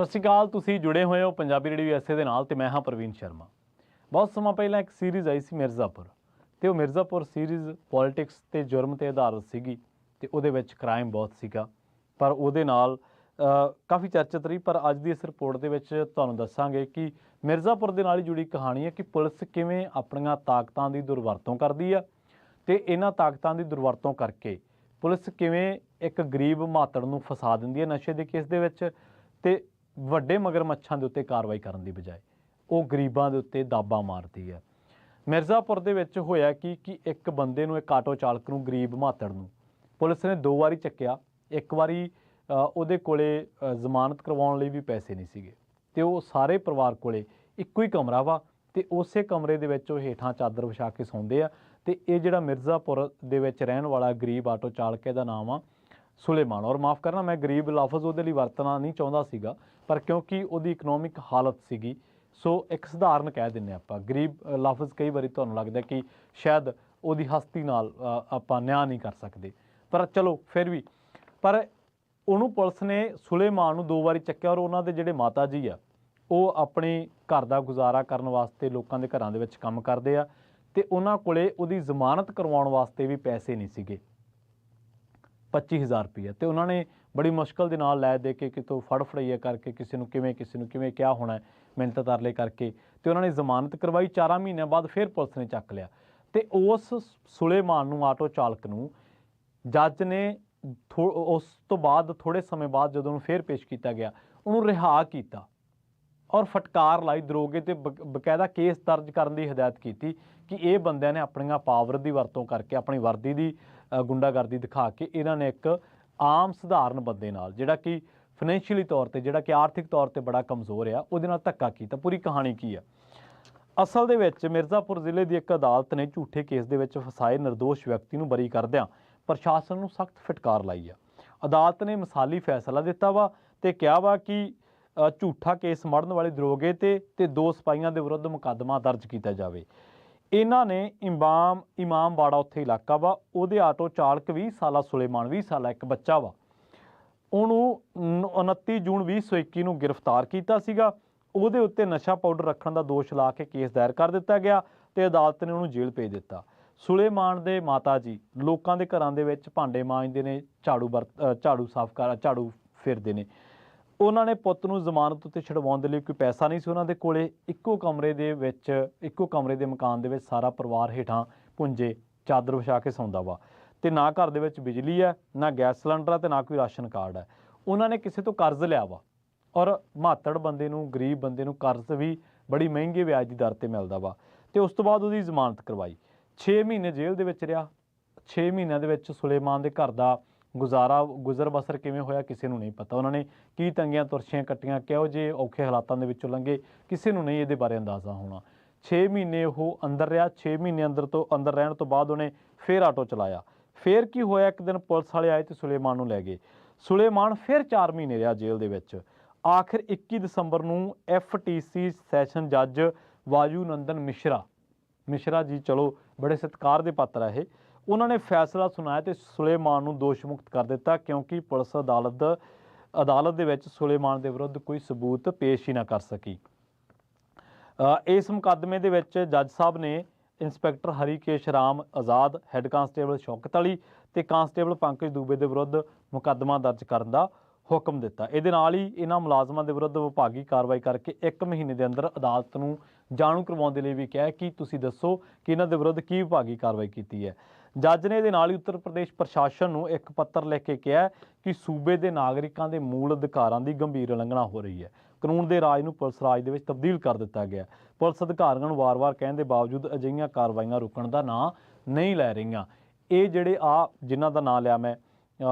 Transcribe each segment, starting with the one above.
ਸਤਿ ਸ਼੍ਰੀ ਅਕਾਲ। ਤੁਸੀਂ ਜੁੜੇ ਹੋਏ ਹੋ ਪੰਜਾਬੀ ਰੇਡੀਓ ਐਸੇ ਦੇ ਨਾਲ ਤੇ ਮੈਂ ਹਾਂ ਪ੍ਰਵੀਨ ਸ਼ਰਮਾ। ਬਹੁਤ ਸਮਾਂ ਪਹਿਲਾਂ ਇੱਕ ਸੀਰੀਜ਼ ਆਈ ਸੀ ਮਿਰਜ਼ਾਪੁਰ, ਤੇ ਉਹ ਮਿਰਜ਼ਾਪੁਰ ਸੀਰੀਜ਼ ਪੋਲਿਟਿਕਸ ਤੇ ਜੁਰਮ ਤੇ ਆਧਾਰਿਤ ਸੀਗੀ ਤੇ ਉਹਦੇ ਵਿੱਚ ਕ੍ਰਾਈਮ ਬਹੁਤ ਸੀਗਾ, ਪਰ ਉਹਦੇ ਨਾਲ ਕਾਫੀ ਚਰਚਿਤ ਰਹੀ। ਪਰ ਅੱਜ ਦੀ ਇਸ ਰਿਪੋਰਟ ਦੇ ਵਿੱਚ ਤੁਹਾਨੂੰ ਦੱਸਾਂਗੇ ਕਿ ਮਿਰਜ਼ਾਪੁਰ ਦੇ ਨਾਲ ਹੀ ਜੁੜੀ ਕਹਾਣੀ ਹੈ ਕਿ ਪੁਲਿਸ ਕਿਵੇਂ ਆਪਣੀਆਂ ਤਾਕਤਾਂ ਦੀ ਦੁਰਵਰਤੋਂ ਕਰਦੀ ਆ ਤੇ ਇਹਨਾਂ ਤਾਕਤਾਂ ਦੀ ਦੁਰਵਰਤੋਂ ਕਰਕੇ ਪੁਲਿਸ ਕਿਵੇਂ ਇੱਕ ਗਰੀਬ ਮਾਤੜ ਨੂੰ ਫਸਾ ਦਿੰਦੀ ਹੈ ਨਸ਼ੇ ਦੇ ਕੇਸ ਦੇ ਵਿੱਚ, ਤੇ ਵੱਡੇ ਮਗਰਮੱਛਾਂ ਦੇ ਉੱਤੇ ਕਾਰਵਾਈ ਕਰਨ ਦੀ ਬਜਾਏ ਉਹ ਗਰੀਬਾਂ ਦੇ ਉੱਤੇ ਦਾਬਾ ਮਾਰਦੀ ਹੈ। ਮਿਰਜ਼ਾਪੁਰ ਦੇ ਵਿੱਚ ਹੋਇਆ ਕਿ ਇੱਕ ਬੰਦੇ ਨੂੰ, ਇੱਕ ਆਟੋ ਚਾਲਕ ਨੂੰ, ਗਰੀਬ ਮਾਤੜ ਨੂੰ ਪੁਲਿਸ ਨੇ 2 ਵਾਰੀ ਚੱਕਿਆ। ਇੱਕ ਵਾਰੀ ਉਹਦੇ ਕੋਲੇ ਜ਼ਮਾਨਤ ਕਰਵਾਉਣ ਲਈ ਵੀ ਪੈਸੇ ਨਹੀਂ ਸੀਗੇ ਤੇ ਉਹ ਸਾਰੇ ਪਰਿਵਾਰ ਕੋਲੇ ਇੱਕੋ ਹੀ ਕਮਰਾ ਵਾ ਤੇ ਉਸੇ ਕਮਰੇ ਦੇ ਵਿੱਚ ਉਹ ਹੇਠਾਂ ਚਾਦਰ ਵਿਛਾ ਕੇ ਸੌਂਦੇ ਆ। ਤੇ ਇਹ ਜਿਹੜਾ ਮਿਰਜ਼ਾਪੁਰ ਦੇ ਵਿੱਚ ਰਹਿਣ ਵਾਲਾ ਗਰੀਬ ਆਟੋ ਚਾਲਕ, ਇਹਦਾ ਨਾਮ ਆ ਸੁਲੇਮਾਨ। ਔਰ ਮਾफ़ ਕਰਨਾ, ਮੈਂ ਗਰੀਬ ਲਫ਼ਜ਼ ਉਹਦੇ ਲਈ ਵਰਤਣਾ ਨਹੀਂ ਚਾਹੁੰਦਾ ਸੀਗਾ, ਪਰ ਕਿਉਂਕਿ ਉਹਦੀ ਇਕਨੋਮਿਕ ਹਾਲਤ ਸੀਗੀ ਸੋ ਇੱਕ ਸਧਾਰਨ ਕਹਿ ਦਿੰਦੇ ਆਪਾਂ। ਗਰੀਬ ਲਫ਼ਜ਼ ਕਈ ਵਾਰੀ ਤੁਹਾਨੂੰ ਲੱਗਦਾ ਕਿ ਸ਼ਾਇਦ ਉਹਦੀ ਹਸਤੀ ਨਾਲ ਆਪਾਂ ਨਿਆਂ ਨਹੀਂ ਕਰ ਸਕਦੇ, ਪਰ ਚਲੋ ਫਿਰ ਵੀ। ਪਰ ਉਹਨੂੰ ਪੁਲਿਸ ਨੇ, ਸੁਲੇਮਾਨ ਨੂੰ, 2 ਵਾਰੀ ਚੱਕਿਆ। ਔਰ ਉਹਨਾਂ ਦੇ ਜਿਹੜੇ ਮਾਤਾ ਜੀ ਆ ਉਹ ਆਪਣੇ ਘਰ ਦਾ ਗੁਜ਼ਾਰਾ ਕਰਨ ਵਾਸਤੇ ਲੋਕਾਂ ਦੇ ਘਰਾਂ ਦੇ ਵਿੱਚ ਕੰਮ ਕਰਦੇ ਆ ਤੇ ਉਹਨਾਂ ਕੋਲੇ ਉਹਦੀ ਜ਼ਮਾਨਤ ਕਰਵਾਉਣ ਵਾਸਤੇ ਵੀ ਪੈਸੇ ਨਹੀਂ ਸੀਗੇ, 25,000 ਰੁਪਈਆ। ਤੇ ਉਹਨਾਂ ਨੇ ਬੜੀ ਮੁਸ਼ਕਲ ਦੇ ਨਾਲ ਲੈ ਦੇ ਕੇ ਕਿਤੋਂ ਫੜ ਫੜਈਆ ਕਰਕੇ ਕਿਸੇ ਨੂੰ ਕਿਵੇਂ ਕਿਹਾ ਹੋਣਾ, ਮਿੰਨਤ ਤਰਲੇ ਕਰਕੇ, ਤੇ ਉਹਨਾਂ ਨੇ ਜ਼ਮਾਨਤ ਕਰਵਾਈ। 4 ਮਹੀਨਿਆਂ ਬਾਅਦ ਫਿਰ ਪੁਲਿਸ ਨੇ ਚੱਕ ਲਿਆ ਤੇ ਉਸ ਸੁਲੇਮਾਨ ਨੂੰ, ਆਟੋ ਚਾਲਕ ਨੂੰ, ਜੱਜ ਨੇ ਉਸ ਤੋਂ ਬਾਅਦ ਥੋੜ੍ਹੇ ਸਮੇਂ ਬਾਅਦ ਜਦੋਂ ਉਹਨੂੰ ਫਿਰ ਪੇਸ਼ ਕੀਤਾ ਗਿਆ, ਉਹਨੂੰ ਰਿਹਾ ਕੀਤਾ ਔਰ ਫਟਕਾਰ ਲਾਈ ਦਰੋਗੇ ਤੇ ਬਕਾਇਦਾ ਕੇਸ ਦਰਜ ਕਰਨ ਦੀ ਹਦਾਇਤ ਕੀਤੀ ਕਿ ਇਹ ਬੰਦਿਆਂ ਨੇ ਆਪਣੀਆਂ ਪਾਵਰ ਦੀ ਵਰਤੋਂ ਕਰਕੇ, ਆਪਣੀ ਵਰਦੀ ਦੀ ਗੁੰਡਾਗਰਦੀ ਦਿਖਾ ਕੇ, ਇਹਨਾਂ ਨੇ ਇੱਕ ਆਮ ਸਧਾਰਨ ਬੰਦੇ ਨਾਲ, ਜਿਹੜਾ ਕਿ ਫਾਈਨੈਂਸ਼ੀਅਲੀ ਤੌਰ ਤੇ, ਜਿਹੜਾ ਕਿ ਆਰਥਿਕ ਤੌਰ ਤੇ ਬੜਾ ਕਮਜ਼ੋਰ ਆ, ਉਹਦੇ ਨਾਲ ਧੱਕਾ ਕੀਤਾ। ਪੂਰੀ ਕਹਾਣੀ ਕੀ ਆ? ਅਸਲ ਦੇ ਵਿੱਚ ਮਿਰਜ਼ਾਪੁਰ ਜ਼ਿਲ੍ਹੇ ਦੀ ਇੱਕ ਅਦਾਲਤ ਨੇ ਝੂਠੇ ਕੇਸ ਦੇ ਵਿੱਚ ਫਸਾਏ ਨਿਰਦੋਸ਼ ਵਿਅਕਤੀ ਨੂੰ ਬਰੀ ਕਰਦਿਆਂ ਪ੍ਰਸ਼ਾਸਨ ਨੂੰ ਸਖਤ ਫਟਕਾਰ ਲਾਈ ਆ। ਅਦਾਲਤ ਨੇ ਮਿਸਾਲੀ ਫੈਸਲਾ ਦਿੱਤਾ ਵਾ ਤੇ ਕਿਹਾ ਵਾ ਕਿ ਝੂਠਾ ਕੇਸ ਮੜਨ ਵਾਲੇ ਦਰੋਗੇ ਤੇ 2 ਸਿਪਾਹੀਆਂ ਦੇ ਵਿਰੁੱਧ ਮੁਕੱਦਮਾ ਦਰਜ ਕੀਤਾ ਜਾਵੇ। ਇਹਨਾਂ ਨੇ ਇਮਾਮਬਾੜਾ ਉੱਥੇ ਇਲਾਕਾ ਵਾ, ਉਹਦੇ ਆਟੋ ਚਾਲਕ 20 ਸਾਲਾ ਸੁਲੇਮਾਨ, 20 ਸਾਲਾ ਇੱਕ ਬੱਚਾ ਵਾ, ਉਹਨੂੰ 29 ਜੂਨ 2021 ਨੂੰ ਗ੍ਰਿਫਤਾਰ ਕੀਤਾ ਸੀਗਾ। ਉਹਦੇ ਉੱਤੇ ਨਸ਼ਾ ਪਾਊਡਰ ਰੱਖਣ ਦਾ ਦੋਸ਼ ਲਾ ਕੇ ਕੇਸ ਦਾਇਰ ਕਰ ਦਿੱਤਾ ਗਿਆ ਤੇ ਅਦਾਲਤ ਨੇ ਉਹਨੂੰ ਜੇਲ੍ਹ ਭੇਜ ਦਿੱਤਾ। ਸੁਲੇਮਾਨ ਦੇ ਮਾਤਾ ਜੀ ਲੋਕਾਂ ਦੇ ਘਰਾਂ ਦੇ ਵਿੱਚ ਭਾਂਡੇ ਮਾਂਜਦੇ ਨੇ, ਝਾੜੂ ਫੇਰਦੇ ਨੇ। ਉਹਨਾਂ ਨੇ ਪੁੱਤ ਨੂੰ ਜ਼ਮਾਨਤ ਉੱਤੇ ਛਡਵਾਉਣ ਦੇ ਲਈ ਕੋਈ ਪੈਸਾ ਨਹੀਂ ਸੀ ਉਹਨਾਂ ਦੇ ਕੋਲੇ। ਇੱਕੋ ਕਮਰੇ ਦੇ ਮਕਾਨ ਦੇ ਵਿੱਚ ਸਾਰਾ ਪਰਿਵਾਰ ਹੇਠਾਂ ਪੁੰਜੇ ਚਾਦਰ ਵਿਛਾ ਕੇ ਸੌਂਦਾ ਵਾ ਤੇ ਨਾ ਘਰ ਦੇ ਵਿੱਚ ਬਿਜਲੀ ਹੈ, ਨਾ ਗੈਸ ਸਿਲੰਡਰ ਹੈ ਤੇ ਨਾ ਕੋਈ ਰਾਸ਼ਨ ਕਾਰਡ ਹੈ। ਉਹਨਾਂ ਨੇ ਕਿਸੇ ਤੋਂ ਕਰਜ਼ ਲਿਆ ਵਾ ਔਰ ਮਾਤੜ ਬੰਦੇ ਨੂੰ, ਗਰੀਬ ਬੰਦੇ ਨੂੰ ਕਰਜ਼ ਵੀ ਬੜੀ ਮਹਿੰਗੇ ਵਿਆਜ ਦੀ ਦਰ ਤੇ ਮਿਲਦਾ ਵਾ। ਤੇ ਉਸ ਤੋਂ ਬਾਅਦ ਉਹਦੀ ਜ਼ਮਾਨਤ ਕਰਵਾਈ। 6 ਮਹੀਨੇ ਜੇਲ੍ਹ ਦੇ ਵਿੱਚ ਰਿਹਾ। 6 ਮਹੀਨਿਆਂ ਦੇ ਵਿੱਚ ਸੁਲੇਮਾਨ ਦੇ ਘਰ ਦਾ ਗੁਜ਼ਰ ਬਸਰ ਕਿਵੇਂ ਹੋਇਆ ਕਿਸੇ ਨੂੰ ਨਹੀਂ ਪਤਾ। ਉਹਨਾਂ ਨੇ ਕੀ ਤੰਗੀਆਂ ਤੁਰਸ਼ੀਆਂ ਕੱਟੀਆਂ, ਕਿਹੋ ਜਿਹੇ ਔਖੇ ਹਾਲਾਤਾਂ ਦੇ ਵਿੱਚੋਂ ਲੰਘੇ, ਕਿਸੇ ਨੂੰ ਨਹੀਂ ਇਹਦੇ ਬਾਰੇ ਅੰਦਾਜ਼ਾ ਹੋਣਾ। 6 ਮਹੀਨੇ ਉਹ ਅੰਦਰ ਰਿਹਾ। 6 ਮਹੀਨੇ ਅੰਦਰ ਰਹਿਣ ਤੋਂ ਬਾਅਦ ਉਹਨੇ ਫਿਰ ਆਟੋ ਚਲਾਇਆ। ਫਿਰ ਕੀ ਹੋਇਆ, ਇੱਕ ਦਿਨ ਪੁਲਿਸ ਵਾਲੇ ਆਏ ਤੇ ਸੁਲੇਮਾਨ ਨੂੰ ਲੈ ਗਏ। ਸੁਲੇਮਾਨ ਫਿਰ 4 ਮਹੀਨੇ ਰਿਹਾ ਜੇਲ੍ਹ ਦੇ ਵਿੱਚ। ਆਖਿਰ 21 ਦਸੰਬਰ ਨੂੰ FTC ਸੈਸ਼ਨ ਜੱਜ ਵਾਯੂ ਨੰਦਨ ਮਿਸ਼ਰਾ ਜੀ, ਚਲੋ ਬੜੇ ਸਤਿਕਾਰ ਦੇ ਪਾਤਰ ਆ ਇਹ, ਉਹਨਾਂ ਨੇ ਫੈਸਲਾ ਸੁਣਾਇਆ ਤੇ ਸੁਲੇਮਾਨ ਨੂੰ ਦੋਸ਼ ਮੁਕਤ ਕਰ ਦਿੱਤਾ ਕਿਉਂਕਿ ਪੁਲਿਸ ਅਦਾਲਤ ਦੇ ਵਿੱਚ ਸੁਲੇਮਾਨ ਦੇ ਵਿਰੁੱਧ ਕੋਈ ਸਬੂਤ ਪੇਸ਼ ਹੀ ਨਾ ਕਰ ਸਕੀ। ਇਸ ਮੁਕੱਦਮੇ ਦੇ ਵਿੱਚ ਜੱਜ ਸਾਹਿਬ ਨੇ ਇੰਸਪੈਕਟਰ ਹਰੀਕੇਸ਼ ਰਾਮ ਆਜ਼ਾਦ, ਹੈੱਡ ਕਾਂਸਟੇਬਲ ਸ਼ੌਕਤ ਅਲੀ ਤੇ ਕਾਂਸਟੇਬਲ ਪੰਕਜ ਦੂਬੇ ਦੇ ਵਿਰੁੱਧ ਮੁਕੱਦਮਾ ਦਰਜ ਕਰਨ ਦਾ ਹੁਕਮ ਦਿੱਤਾ। ਇਹਦੇ ਨਾਲ ਹੀ ਇਹਨਾਂ ਮੁਲਾਜ਼ਮਾਂ ਦੇ ਵਿਰੁੱਧ ਵਿਭਾਗੀ ਕਾਰਵਾਈ ਕਰਕੇ 1 ਮਹੀਨੇ ਦੇ ਅੰਦਰ ਅਦਾਲਤ ਨੂੰ ਜਾਣੂ ਕਰਵਾਉਣ ਦੇ ਲਈ ਵੀ ਕਿਹਾ ਕਿ ਤੁਸੀਂ ਦੱਸੋ ਕਿ ਇਹਨਾਂ ਦੇ ਵਿਰੁੱਧ ਕੀ ਵਿਭਾਗੀ ਕਾਰਵਾਈ ਕੀਤੀ ਹੈ। ਜੱਜ ਨੇ ਇਹਦੇ ਨਾਲ ਹੀ ਉੱਤਰ ਪ੍ਰਦੇਸ਼ ਪ੍ਰਸ਼ਾਸਨ ਨੂੰ ਇੱਕ ਪੱਤਰ ਲਿਖ ਕੇ ਕਿਹਾ ਕਿ ਸੂਬੇ ਦੇ ਨਾਗਰਿਕਾਂ ਦੇ ਮੂਲ ਅਧਿਕਾਰਾਂ ਦੀ ਗੰਭੀਰ ਉਲੰਘਣਾ ਹੋ ਰਹੀ ਹੈ। ਕਾਨੂੰਨ ਦੇ ਰਾਜ ਨੂੰ ਪੁਲਿਸ ਰਾਜ ਦੇ ਵਿੱਚ ਤਬਦੀਲ ਕਰ ਦਿੱਤਾ ਗਿਆ। ਪੁਲਿਸ ਅਧਿਕਾਰੀਆਂ ਨੂੰ ਵਾਰ-ਵਾਰ ਕਹਿਣ ਦੇ ਬਾਵਜੂਦ ਅਜਿਹੀਆਂ ਕਾਰਵਾਈਆਂ ਰੁਕਣ ਦਾ ਨਾਂ ਨਹੀਂ ਲੈ ਰਹੀਆਂ। ਇਹ ਜਿਹੜੇ ਜਿਨ੍ਹਾਂ ਦਾ ਨਾਂ ਲਿਆ ਮੈਂ,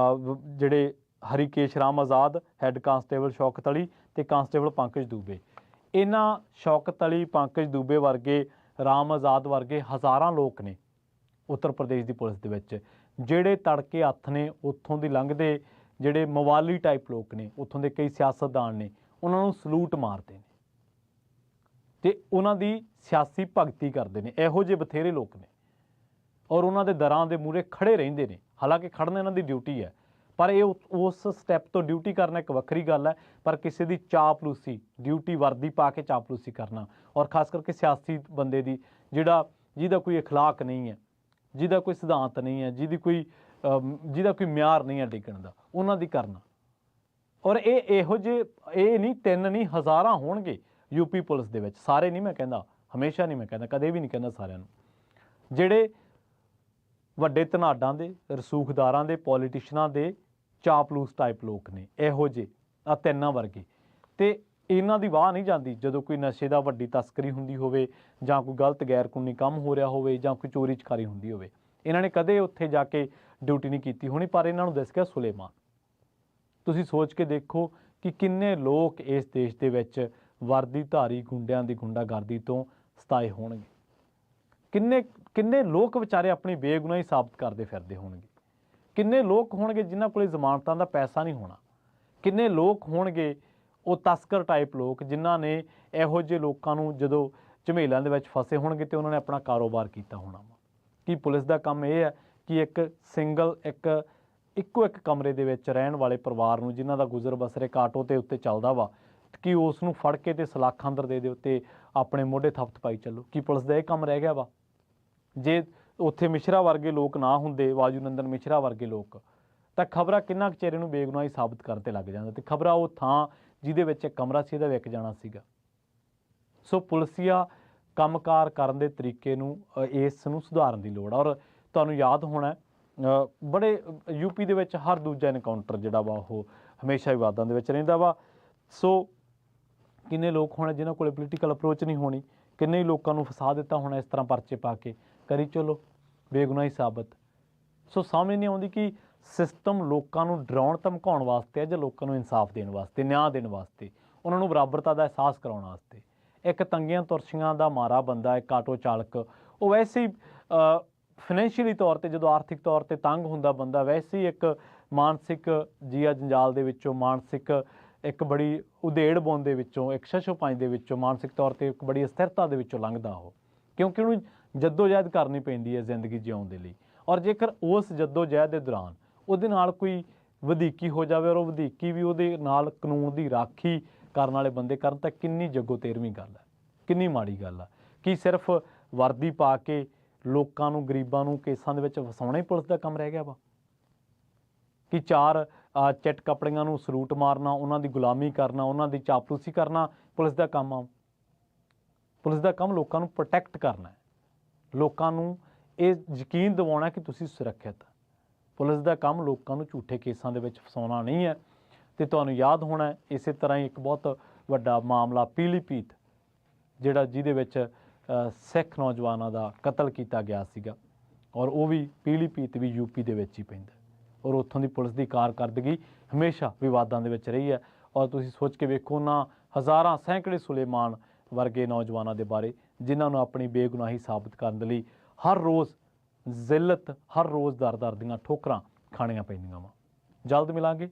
ਜਿਹੜੇ ਹਰੀਕੇਸ਼ ਰਾਮ ਆਜ਼ਾਦ, ਹੈੱਡ ਕਾਂਸਟੇਬਲ ਸ਼ੌਕਤ ਅਲੀ ਤੇ ਕਾਂਸਟੇਬਲ ਪੰਕਜ ਦੂਬੇ, ਇਹਨਾਂ ਸ਼ੌਕਤ ਅਲੀ, ਪੰਕਜ ਦੂਬੇ ਵਰਗੇ, ਰਾਮ ਆਜ਼ਾਦ ਵਰਗੇ ਹਜ਼ਾਰਾਂ ਲੋਕ ਨੇ ਉੱਤਰ ਪ੍ਰਦੇਸ਼ ਦੀ ਪੁਲਿਸ ਦੇ ਵਿੱਚ, ਜਿਹੜੇ ਤੜਕੇ ਹੱਥ ਨੇ ਉੱਥੋਂ ਦੀ ਲੰਘਦੇ, ਜਿਹੜੇ ਮਵਾਲੀ ਟਾਈਪ ਲੋਕ ਨੇ, ਉੱਥੋਂ ਦੇ ਕਈ ਸਿਆਸਤਦਾਨ ਨੇ, ਉਹਨਾਂ ਨੂੰ ਸਲੂਟ ਮਾਰਦੇ ਨੇ ਤੇ ਉਹਨਾਂ ਦੀ ਸਿਆਸੀ ਭਗਤੀ ਕਰਦੇ ਨੇ। ਇਹੋ ਜਿਹੇ ਬਥੇਰੇ ਲੋਕ ਨੇ ਔਰ ਉਹਨਾਂ ਦੇ ਦਰਾਂ ਦੇ ਮੂਹਰੇ ਖੜੇ ਰਹਿੰਦੇ ਨੇ। ਹਾਲਾਂਕਿ ਖੜਨਾ ਇਹਨਾਂ ਦੀ ਡਿਊਟੀ ਹੈ, ਪਰ ਇਹ ਉਸ ਸਟੈਪ ਤੋਂ ਡਿਊਟੀ ਕਰਨਾ ਇੱਕ ਵੱਖਰੀ ਗੱਲ ਹੈ, ਪਰ ਕਿਸੇ ਦੀ ਚਾਪਲੂਸੀ, ਡਿਊਟੀ ਵਰਦੀ ਪਾ ਕੇ ਚਾਪਲੂਸੀ ਕਰਨਾ, ਔਰ ਖਾਸ ਕਰਕੇ ਸਿਆਸੀ ਬੰਦੇ ਦੀ ਜਿਹਦਾ ਕੋਈ ਅਖਲਾਕ ਨਹੀਂ ਹੈ, ਜਿਹਦਾ ਕੋਈ ਸਿਧਾਂਤ ਨਹੀਂ ਹੈ, ਜਿਹਦਾ ਕੋਈ ਮਿਆਰ ਨਹੀਂ ਹੈ ਡਿੱਗਣ ਦਾ, ਉਹਨਾਂ ਦੀ ਕਰਨਾ। ਔਰ ਇਹੋ ਜਿਹੇ ਇਹ ਨਹੀਂ, 3 ਨਹੀਂ, ਹਜ਼ਾਰਾਂ ਹੋਣਗੇ ਯੂਪੀ ਪੁਲਿਸ ਦੇ ਵਿੱਚ। ਸਾਰੇ ਨਹੀਂ ਮੈਂ ਕਹਿੰਦਾ, ਹਮੇਸ਼ਾ ਨਹੀਂ ਮੈਂ ਕਹਿੰਦਾ, ਕਦੇ ਵੀ ਨਹੀਂ ਕਹਿੰਦਾ ਸਾਰਿਆਂ ਨੂੰ। ਜਿਹੜੇ ਵੱਡੇ ਧਨਾਡਾਂ ਦੇ, ਰਸੂਖਦਾਰਾਂ ਦੇ, ਪੋਲੀਟੀਸ਼ਨਾਂ ਦੇ ਚਾਪਲੂਸ ਟਾਈਪ ਲੋਕ ਨੇ ਇਹੋ ਜਿਹੇ, ਆ 3 ਵਰਗੇ। ਤੇ ਇਹਨਾਂ ਦੀ ਵਾਹ ਨਹੀਂ ਜਾਂਦੀ ਜਦੋਂ ਕੋਈ ਨਸ਼ੇ ਦਾ ਵੱਡੀ ਤਸਕਰੀ ਹੁੰਦੀ ਹੋਵੇ, ਜਾਂ ਕੋਈ ਗਲਤ ਗੈਰ ਕਾਨੂੰਨੀ ਕੰਮ ਹੋ ਰਿਹਾ ਹੋਵੇ, ਜਾਂ ਕੋਈ ਚੋਰੀ ਚਕਾਰੀ ਹੁੰਦੀ ਹੋਵੇ। ਇਹਨਾਂ ਨੇ ਕਦੇ ਉੱਥੇ ਜਾ ਕੇ ਡਿਊਟੀ ਨਹੀਂ ਕੀਤੀ ਹੋਣੀ, ਪਰ ਇਹਨਾਂ ਨੂੰ ਦਿਸ ਗਿਆ ਸੁਲੇਮਾਨ। ਤੁਸੀਂ ਸੋਚ ਕੇ ਦੇਖੋ ਕਿ ਕਿੰਨੇ ਲੋਕ ਇਸ ਦੇਸ਼ ਦੇ ਵਿੱਚ ਵਰਦੀਧਾਰੀ ਗੁੰਡਿਆਂ ਦੀ ਗੁੰਡਾਗਰਦੀ ਤੋਂ ਸਤਾਏ ਹੋਣਗੇ। ਕਿੰਨੇ ਲੋਕ ਵਿਚਾਰੇ ਆਪਣੀ ਬੇਗੁਨਾਹੀ ਸਾਬਤ ਕਰਦੇ ਫਿਰਦੇ ਹੋਣਗੇ। ਕਿੰਨੇ ਲੋਕ ਹੋਣਗੇ ਜਿਨ੍ਹਾਂ ਕੋਲ ਜ਼ਮਾਨਤਾਂ ਦਾ ਪੈਸਾ ਨਹੀਂ ਹੋਣਾ। ਕਿੰਨੇ ਲੋਕ ਹੋਣਗੇ ਉਹ ਤਸਕਰ ਟਾਈਪ ਲੋਕ, ਜਿਨ੍ਹਾਂ ਨੇ ਇਹੋ ਜਿਹੇ ਲੋਕਾਂ ਨੂੰ ਜਦੋਂ ਝਮੇਲਿਆਂ ਦੇ ਵਿੱਚ ਫਸੇ ਹੋਣਗੇ ਤੇ ਉਹਨਾਂ ਨੇ ਆਪਣਾ ਕਾਰੋਬਾਰ ਕੀਤਾ ਹੋਣਾ ਵਾ। ਕਿ ਪੁਲਿਸ ਦਾ ਕੰਮ ਇਹ ਹੈ ਕਿ ਇੱਕੋ ਇੱਕ ਕਮਰੇ ਦੇ ਵਿੱਚ ਰਹਿਣ ਵਾਲੇ ਪਰਿਵਾਰ ਨੂੰ, ਜਿਨ੍ਹਾਂ ਦਾ ਗੁਜ਼ਰ ਬਸਰ ਇੱਕ ਆਟੋ ਦੇ ਉੱਤੇ ਚੱਲਦਾ ਵਾ, ਕਿ ਉਸ ਨੂੰ ਫੜ ਕੇ ਤੇ ਸਲਾਖਾਂ ਅੰਦਰ ਦੇ ਉੱਤੇ ਆਪਣੇ ਮੋਢੇ ਥਪਥਪਾਈ ਚੱਲੋ। ਕੀ ਪੁਲਿਸ ਦਾ ਇਹ ਕੰਮ ਰਹਿ ਗਿਆ ਵਾ? ਜੇ ਉੱਥੇ ਮਿਸ਼ਰਾ ਵਰਗੇ ਲੋਕ ਨਾ ਹੁੰਦੇ, ਵਾਜੂ ਨੰਦਨ ਮਿਸ਼ਰਾ ਵਰਗੇ ਲੋਕ, ਤਾਂ ਖਬਰਾਂ ਕਿੰਨਾ ਕੁ ਚਿਹਰੇ ਨੂੰ ਬੇਗੁਨਾਹੀ ਸਾਬਤ ਕਰਨ ਤੇ ਲੱਗ ਜਾਂਦਾ, ਤੇ ਖਬਰਾਂ ਉਹ ਥਾਂ ਜਿਹਦੇ ਵਿੱਚ ਇੱਕ ਕਮਰਾ ਸੀ ਇਹਦਾ ਵਿਕ ਜਾਣਾ ਸੀਗਾ। ਸੋ ਪੁਲਿਸੀਆ ਕੰਮਕਾਰ ਕਰਨ ਦੇ ਤਰੀਕੇ ਨੂੰ, ਇਸ ਨੂੰ ਸੁਧਾਰਨ ਦੀ ਲੋੜ ਆ। ਔਰ ਤੁਹਾਨੂੰ ਯਾਦ ਹੋਣਾ ਬੜੇ ਯੂਪੀ ਦੇ ਵਿੱਚ ਹਰ ਦੂਜਾ ਐਨਕਾਊਂਟਰ ਜਿਹੜਾ ਵਾ ਉਹ ਹਮੇਸ਼ਾ ਵਿਵਾਦਾਂ ਦੇ ਵਿੱਚ ਰਹਿੰਦਾ ਵਾ। ਸੋ ਕਿੰਨੇ ਲੋਕ ਹੋਣੇ ਜਿਨ੍ਹਾਂ ਕੋਲ ਪੋਲੀਟੀਕਲ ਅਪਰੋਚ ਨਹੀਂ ਹੋਣੀ, ਕਿੰਨੇ ਹੀ ਲੋਕਾਂ ਨੂੰ ਫਸਾ ਦਿੱਤਾ ਹੋਣਾ ਇਸ ਤਰ੍ਹਾਂ ਪਰਚੇ ਪਾ ਕੇ, ਕਰੀ ਚਲੋ ਬੇਗੁਨਾਹੀ ਸਾਬਤ। ਸੋ ਸਮਝ ਨਹੀਂ ਆਉਂਦੀ ਕਿ ਸਿਸਟਮ ਲੋਕਾਂ ਨੂੰ ਡਰਾਉਣ ਧਮਕਾਉਣ ਵਾਸਤੇ ਹੈ ਜਾਂ ਲੋਕਾਂ ਨੂੰ ਇਨਸਾਫ ਦੇਣ ਵਾਸਤੇ, ਨਿਆਂ ਦੇਣ ਵਾਸਤੇ, ਉਹਨਾਂ ਨੂੰ ਬਰਾਬਰਤਾ ਦਾ ਅਹਿਸਾਸ ਕਰਾਉਣ ਵਾਸਤੇ। ਇੱਕ ਤੰਗੀਆਂ ਤੁਰਸ਼ੀਆਂ ਦਾ ਮਾਰਾ ਬੰਦਾ, ਇੱਕ ਆਟੋ ਚਾਲਕ, ਉਹ ਵੈਸੇ ਹੀ ਫਾਈਨੈਂਸ਼ੀਅਲੀ ਤੌਰ 'ਤੇ, ਜਦੋਂ ਆਰਥਿਕ ਤੌਰ 'ਤੇ ਤੰਗ ਹੁੰਦਾ ਬੰਦਾ, ਵੈਸੇ ਹੀ ਇੱਕ ਮਾਨਸਿਕ ਜੀਆ ਜੰਜਾਲ ਦੇ ਵਿੱਚੋਂ, ਮਾਨਸਿਕ ਇੱਕ ਬੜੀ ਉਧੇੜ ਬੁਣ ਦੇ ਵਿੱਚੋਂ, ਇੱਕ ਸ਼ਸ਼ੋਪੰਜ ਦੇ ਵਿੱਚੋਂ, ਮਾਨਸਿਕ ਤੌਰ 'ਤੇ ਇੱਕ ਬੜੀ ਅਸਥਿਰਤਾ ਦੇ ਵਿੱਚੋਂ ਲੰਘਦਾ ਉਹ, ਕਿਉਂਕਿ ਉਹਨੂੰ ਜੱਦੋ-ਜਹਿਦ ਕਰਨੀ ਪੈਂਦੀ ਹੈ ਜ਼ਿੰਦਗੀ ਜਿਉਣ ਦੇ ਲਈ। ਔਰ ਜੇਕਰ ਉਸ ਜੱਦੋ-ਜਹਿਦ ਦੇ ਦੌਰਾਨ ਉਹਦੇ ਨਾਲ ਕੋਈ ਵਧੀਕੀ ਹੋ ਜਾਵੇ, ਔਰ ਉਹ ਵਧੀਕੀ ਵੀ ਉਹਦੇ ਨਾਲ ਕਾਨੂੰਨ ਦੀ ਰਾਖੀ ਕਰਨ ਵਾਲੇ ਬੰਦੇ ਕਰਨ, ਤਾਂ ਕਿੰਨੀ ਜੱਗੋ ਤੇਰਵੀਂ ਗੱਲ ਹੈ, ਕਿੰਨੀ ਮਾੜੀ ਗੱਲ ਆ। ਕਿ ਸਿਰਫ ਵਰਦੀ ਪਾ ਕੇ ਲੋਕਾਂ ਨੂੰ, ਗਰੀਬਾਂ ਨੂੰ ਕੇਸਾਂ ਦੇ ਵਿੱਚ ਫਸਾਉਣਾ ਹੀ ਪੁਲਿਸ ਦਾ ਕੰਮ ਰਹਿ ਗਿਆ ਵਾ? ਕਿ 4 ਚਿੱਟ ਕੱਪੜੀਆਂ ਨੂੰ ਸਲੂਟ ਮਾਰਨਾ, ਉਹਨਾਂ ਦੀ ਗੁਲਾਮੀ ਕਰਨਾ, ਉਹਨਾਂ ਦੀ ਚਾਪਲੂਸੀ ਕਰਨਾ ਪੁਲਿਸ ਦਾ ਕੰਮ ਆ? ਪੁਲਿਸ ਦਾ ਕੰਮ ਲੋਕਾਂ ਨੂੰ ਪ੍ਰੋਟੈਕਟ ਕਰਨਾ ਹੈ, ਲੋਕਾਂ ਨੂੰ ਇਹ ਯਕੀਨ ਦਿਵਾਉਣਾ ਕਿ ਤੁਸੀਂ ਸੁਰੱਖਿਅਤ। ਪੁਲਿਸ ਦਾ ਕੰਮ ਲੋਕਾਂ ਨੂੰ ਝੂਠੇ ਕੇਸਾਂ ਦੇ ਵਿੱਚ ਫਸਾਉਣਾ ਨਹੀਂ ਹੈ। ਤੇ ਤੁਹਾਨੂੰ ਯਾਦ ਹੋਣਾ ਇਸੇ ਤਰ੍ਹਾਂ ਹੀ ਇੱਕ ਬਹੁਤ ਵੱਡਾ ਮਾਮਲਾ ਪੀਲੀਭੀਤ, ਜਿਹਦੇ ਵਿੱਚ ਸਿੱਖ ਨੌਜਵਾਨਾਂ ਦਾ ਕਤਲ ਕੀਤਾ ਗਿਆ ਸੀਗਾ, ਔਰ ਉਹ ਵੀ ਪੀਲੀਭੀਤ ਵੀ ਯੂਪੀ ਦੇ ਵਿੱਚ ਹੀ ਪੈਂਦਾ। ਔਰ ਉੱਥੋਂ ਦੀ ਪੁਲਿਸ ਦੀ ਕਾਰਕਰਦਗੀ ਹਮੇਸ਼ਾ ਵਿਵਾਦਾਂ ਦੇ ਵਿੱਚ ਰਹੀ ਹੈ। ਔਰ ਤੁਸੀਂ ਸੋਚ ਕੇ ਵੇਖੋ ਨਾ, ਹਜ਼ਾਰਾਂ ਸੈਂਕੜੇ ਸੁਲੇਮਾਨ ਵਰਗੇ ਨੌਜਵਾਨਾਂ ਦੇ ਬਾਰੇ, ਜਿਨ੍ਹਾਂ ਨੂੰ ਆਪਣੀ ਬੇਗੁਨਾਹੀ ਸਾਬਤ ਕਰਨ ਦੇ ਲਈ ਹਰ ਰੋਜ਼ ਜ਼ਿੱਲਤ, ਹਰ ਰੋਜ਼ ਦਰ ਦੀਆਂ ਠੋਕਰਾਂ ਖਾਣੀਆਂ ਪੈਂਦੀਆਂ ਵਾ। ਜਲਦ ਮਿਲਾਂਗੇ